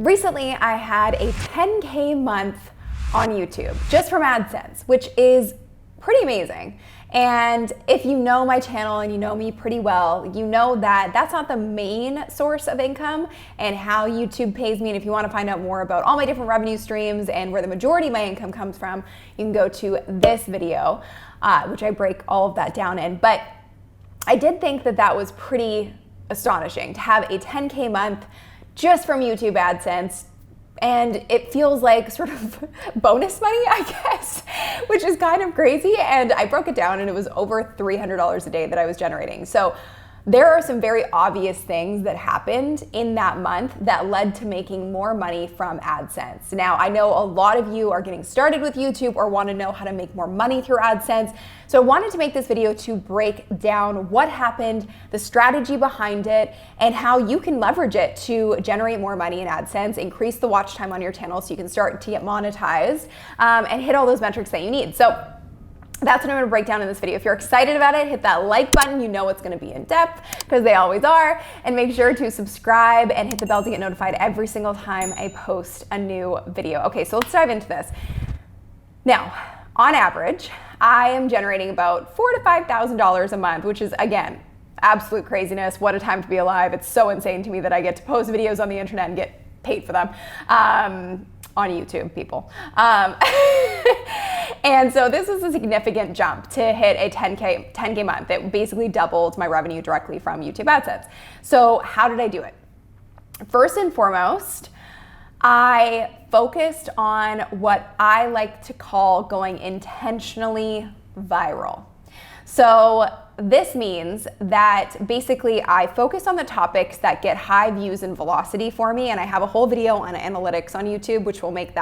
Recently, I had a 10K month on YouTube just from AdSense, which is pretty amazing. And if you know my channel and you know me pretty well, you know that that's not the main source of income and how YouTube pays me. And if you want to find out more about all my different revenue streams and where the majority of my income comes from, you can go to this video, which I break all of that down in. But I did think that that was pretty astonishing to have a 10K month just from YouTube AdSense, and it feels like sort of bonus money, I guess, which is kind of crazy. And I broke it down and it was over $300 a day that I was generating. So there are some very obvious things that happened in that month that led to making more money from AdSense. Now, I know a lot of you are getting started with YouTube or want to know how to make more money through AdSense. So I wanted to make this video to break down what happened, the strategy behind it, and how you can leverage it to generate more money in AdSense, increase the watch time on your channel so you can start to get monetized and hit all those metrics that you need. So that's what I'm going to break down in this video. If you're excited about it, hit that like button. You know it's going to be in depth because they always are. And make sure to subscribe and hit the bell to get notified every single time I post a new video. Okay, so let's dive into this. Now, on average, I am generating about $4,000 to $5,000 a month, which is, again, absolute craziness. What a time to be alive. It's so insane to me that I get to post videos on the internet and get paid for them. On YouTube, people. And so this is a significant jump to hit a 10K month. It basically doubled my revenue directly from YouTube AdSense. So how did I do it? First and foremost, I focused on what I like to call going intentionally viral. So this means that basically I focus on the topics that get high views and velocity for me, and I have a whole video on analytics on YouTube, which will make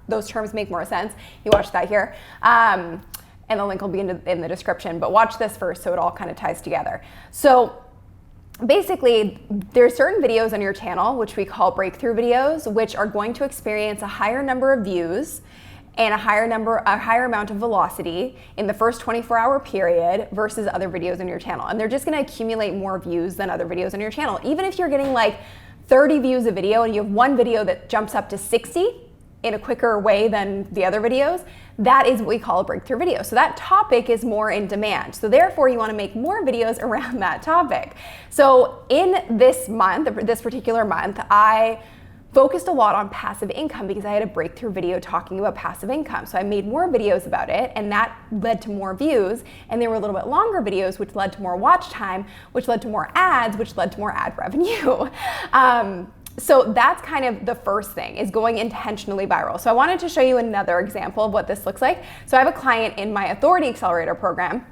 those terms make more sense. You watch that here. And the link will be in the description, but watch this first so it all kind of ties together. So basically, there's certain videos on your channel, which we call breakthrough videos, which are going to experience a higher number of views and a higher amount of velocity in the first 24-hour period versus other videos on your channel. And they're just gonna accumulate more views than other videos on your channel. Even if you're getting like 30 views a video and you have one video that jumps up to 60 in a quicker way than the other videos, that is what we call a breakthrough video. So that topic is more in demand. So therefore you wanna make more videos around that topic. So in this month, this particular month, I focused a lot on passive income because I had a breakthrough video talking about passive income. So I made more videos about it, and that led to more views, and they were a little bit longer videos, which led to more watch time, which led to more ads, which led to more ad revenue. So that's kind of the first thing, is going intentionally viral. So I wanted to show you another example of what this looks like. So I have a client in my Authority Accelerator program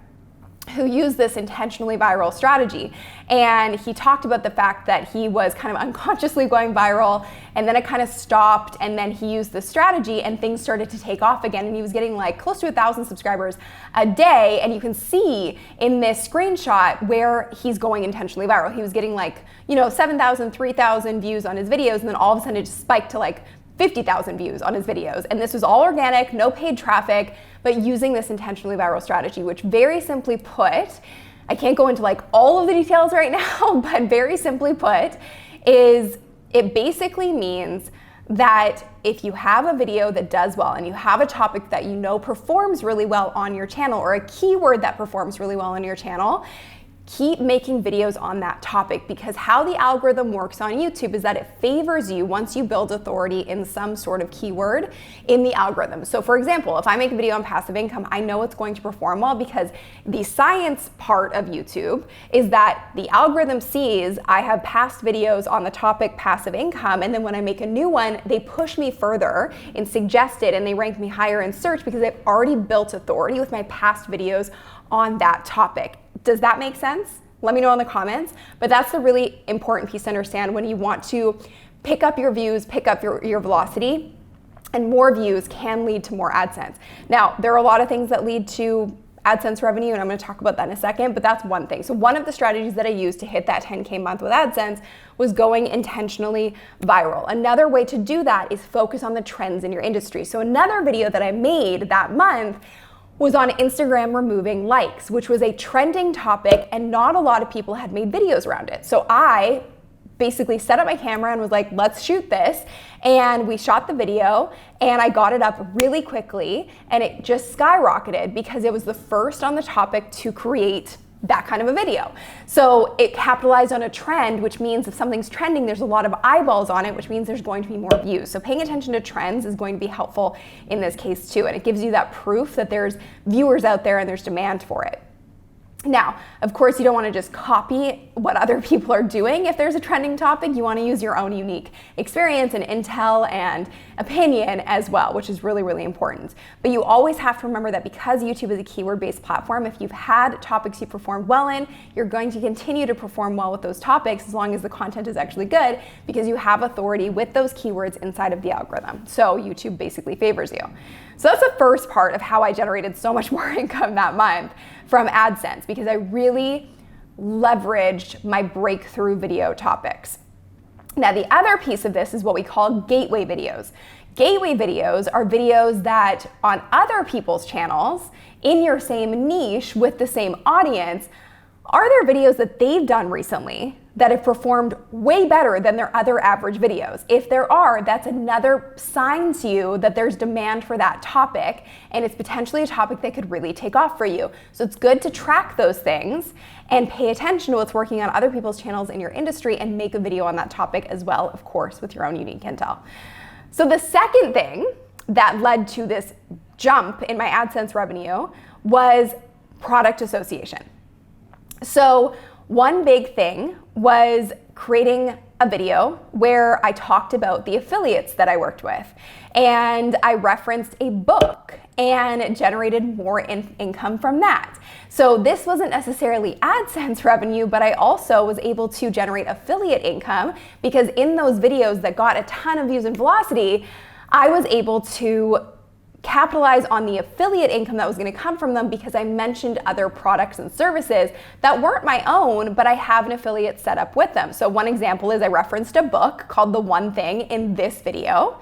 who used this intentionally viral strategy. And he talked about the fact that he was kind of unconsciously going viral, and then it kind of stopped, and then he used this strategy and things started to take off again, and he was getting like close to 1,000 subscribers a day. And you can see in this screenshot where he's going intentionally viral. He was getting like, 7,000, 3,000 views on his videos, and then all of a sudden it just spiked to like 50,000 views on his videos. And this was all organic, no paid traffic, but using this intentionally viral strategy, which very simply put, I can't go into like all of the details right now, but very simply put, is it basically means that if you have a video that does well and you have a topic that you know performs really well on your channel, or a keyword that performs really well on your channel, keep making videos on that topic, because how the algorithm works on YouTube is that it favors you once you build authority in some sort of keyword in the algorithm. So for example, if I make a video on passive income, I know it's going to perform well because the science part of YouTube is that the algorithm sees I have past videos on the topic passive income, and then when I make a new one, they push me further and suggest it, and they rank me higher in search because they've already built authority with my past videos on that topic. Does that make sense? Let me know in the comments. But that's the really important piece to understand when you want to pick up your views, pick up your velocity, and more views can lead to more AdSense. Now, there are a lot of things that lead to AdSense revenue, and I'm gonna talk about that in a second, but that's one thing. So one of the strategies that I used to hit that 10K month with AdSense was going intentionally viral. Another way to do that is focus on the trends in your industry. So another video that I made that month was on Instagram removing likes, which was a trending topic and not a lot of people had made videos around it. So I basically set up my camera and was like, let's shoot this. And we shot the video and I got it up really quickly and it just skyrocketed because it was the first on the topic to create that kind of a video. So it capitalized on a trend, which means if something's trending, there's a lot of eyeballs on it, which means there's going to be more views. So paying attention to trends is going to be helpful in this case too. And it gives you that proof that there's viewers out there and there's demand for it. Now, of course, you don't want to just copy what other people are doing. If there's a trending topic, you want to use your own unique experience and intel and opinion as well, which is really, really important. But you always have to remember that because YouTube is a keyword-based platform, if you've had topics you performed well in, you're going to continue to perform well with those topics as long as the content is actually good because you have authority with those keywords inside of the algorithm. So YouTube basically favors you. So that's the first part of how I generated so much more income that month from AdSense, because I really leveraged my breakthrough video topics. Now, the other piece of this is what we call gateway videos. Gateway videos are videos that on other people's channels in your same niche with the same audience, are there videos that they've done recently that have performed way better than their other average videos? If there are, that's another sign to you that there's demand for that topic and it's potentially a topic that could really take off for you. So it's good to track those things and pay attention to what's working on other people's channels in your industry and make a video on that topic as well, of course, with your own unique intel. So the second thing that led to this jump in my AdSense revenue was product association. So one big thing was creating a video where I talked about the affiliates that I worked with, and I referenced a book and generated more income from that. So this wasn't necessarily AdSense revenue, but I also was able to generate affiliate income because in those videos that got a ton of views and velocity, I was able to capitalize on the affiliate income that was going to come from them because I mentioned other products and services that weren't my own, but I have an affiliate set up with them. So one example is I referenced a book called The One Thing in this video,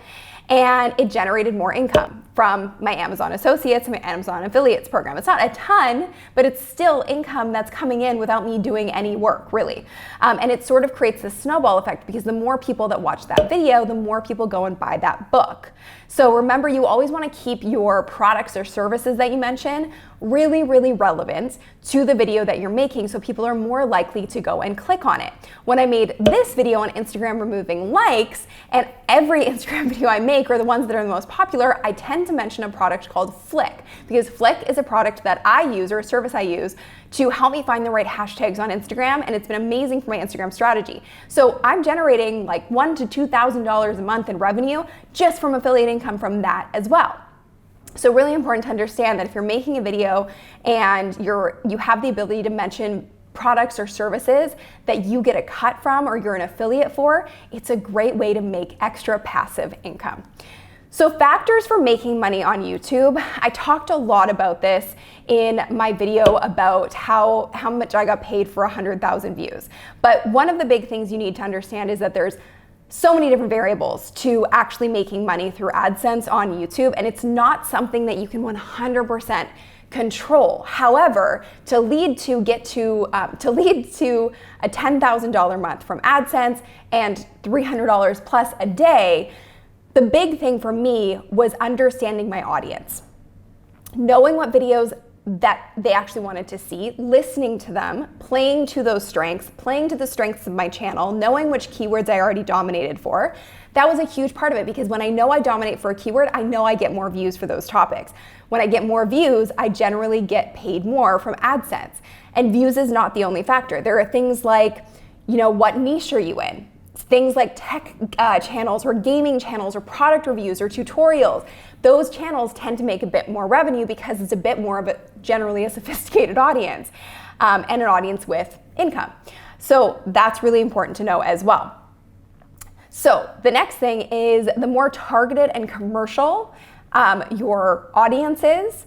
and it generated more income from my Amazon Associates and my Amazon Affiliates program. It's not a ton, but it's still income that's coming in without me doing any work, really. And it sort of creates this snowball effect because the more people that watch that video, the more people go and buy that book. So remember, you always want to keep your products or services that you mention really, really relevant to the video that you're making so people are more likely to go and click on it. When I made this video on Instagram removing likes, and every Instagram video I make, or the ones that are the most popular, I tend to mention a product called Flick, because Flick is a product that I use, or a service I use, to help me find the right hashtags on Instagram, and it's been amazing for my Instagram strategy. So I'm generating like $1,000 to $2,000 a month in revenue just from affiliate income from that as well. So really important to understand that if you're making a video and you have the ability to mention products or services that you get a cut from or you're an affiliate for, it's a great way to make extra passive income. So factors for making money on YouTube, I talked a lot about this in my video about how much I got paid for 100,000 views. But one of the big things you need to understand is that there's so many different variables to actually making money through AdSense on YouTube, and it's not something that you can 100% control. However, to lead to a $10,000 month from AdSense and $300 plus a day, the big thing for me was understanding my audience, knowing what videos that they actually wanted to see, listening to them, playing to those strengths, playing to the strengths of my channel, knowing which keywords I already dominated for. That was a huge part of it because when I know I dominate for a keyword, I know I get more views for those topics. When I get more views, I generally get paid more from AdSense. And views is not the only factor. There are things like, what niche are you in? Things like tech channels or gaming channels or product reviews or tutorials. Those channels tend to make a bit more revenue because it's a bit more of generally a sophisticated audience and an audience with income. So that's really important to know as well. So the next thing is the more targeted and commercial your audience is,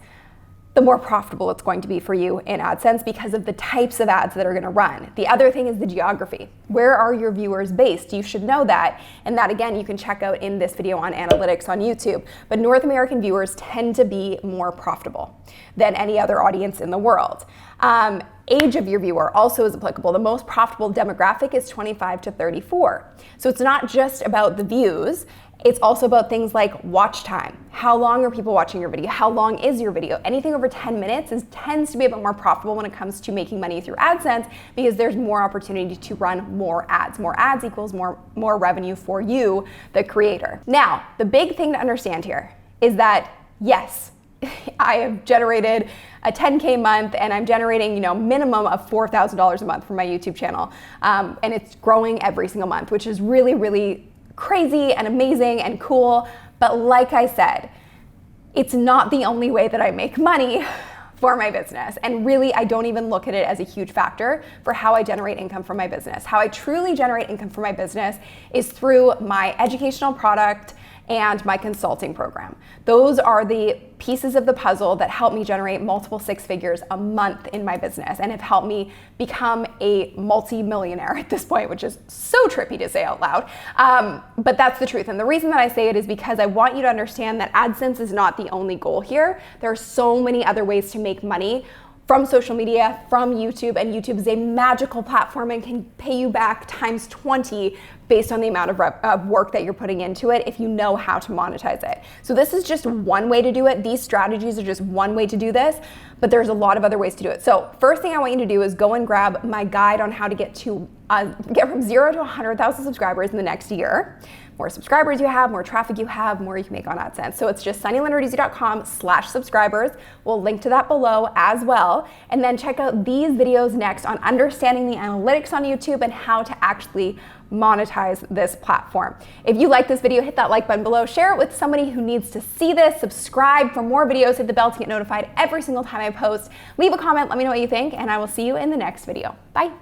the more profitable it's going to be for you in AdSense because of the types of ads that are going to run. The other thing is the geography. Where are your viewers based? You should know that. And that, again, you can check out in this video on analytics on YouTube. But North American viewers tend to be more profitable than any other audience in the world. Age of your viewer also is applicable. The most profitable demographic is 25 to 34. So it's not just about the views. It's also about things like watch time. How long are people watching your video? How long is your video? Anything over 10 minutes tends to be a bit more profitable when it comes to making money through AdSense because there's more opportunity to run more ads. More ads equals more revenue for you, the creator. Now, the big thing to understand here is that, yes, I have generated a 10K month and I'm generating, minimum of $4,000 a month from my YouTube channel. And it's growing every single month, which is really, really crazy and amazing and cool. But like I said, it's not the only way that I make money for my business. And really, I don't even look at it as a huge factor for how I generate income from my business. How I truly generate income from my business is through my educational product and my consulting program. Those are the pieces of the puzzle that help me generate multiple six figures a month in my business and have helped me become a multi-millionaire at this point, which is so trippy to say out loud. But that's the truth. And the reason that I say it is because I want you to understand that AdSense is not the only goal here. There are so many other ways to make money from social media, from YouTube, and YouTube is a magical platform and can pay you back times 20 based on the amount of work that you're putting into it if you know how to monetize it. So this is just one way to do it. These strategies are just one way to do this, but there's a lot of other ways to do it. So first thing I want you to do is go and grab my guide on how to get from 0 to 100,000 subscribers in the next year. More subscribers you have, more traffic you have, more you can make on AdSense. So it's just sunnylenarduzzi.com/subscribers. We'll link to that below as well. And then check out these videos next on understanding the analytics on YouTube and how to actually monetize this platform. If you like this video, hit that like button below, share it with somebody who needs to see this, subscribe for more videos, hit the bell to get notified every single time I post. Leave a comment, let me know what you think, and I will see you in the next video. Bye.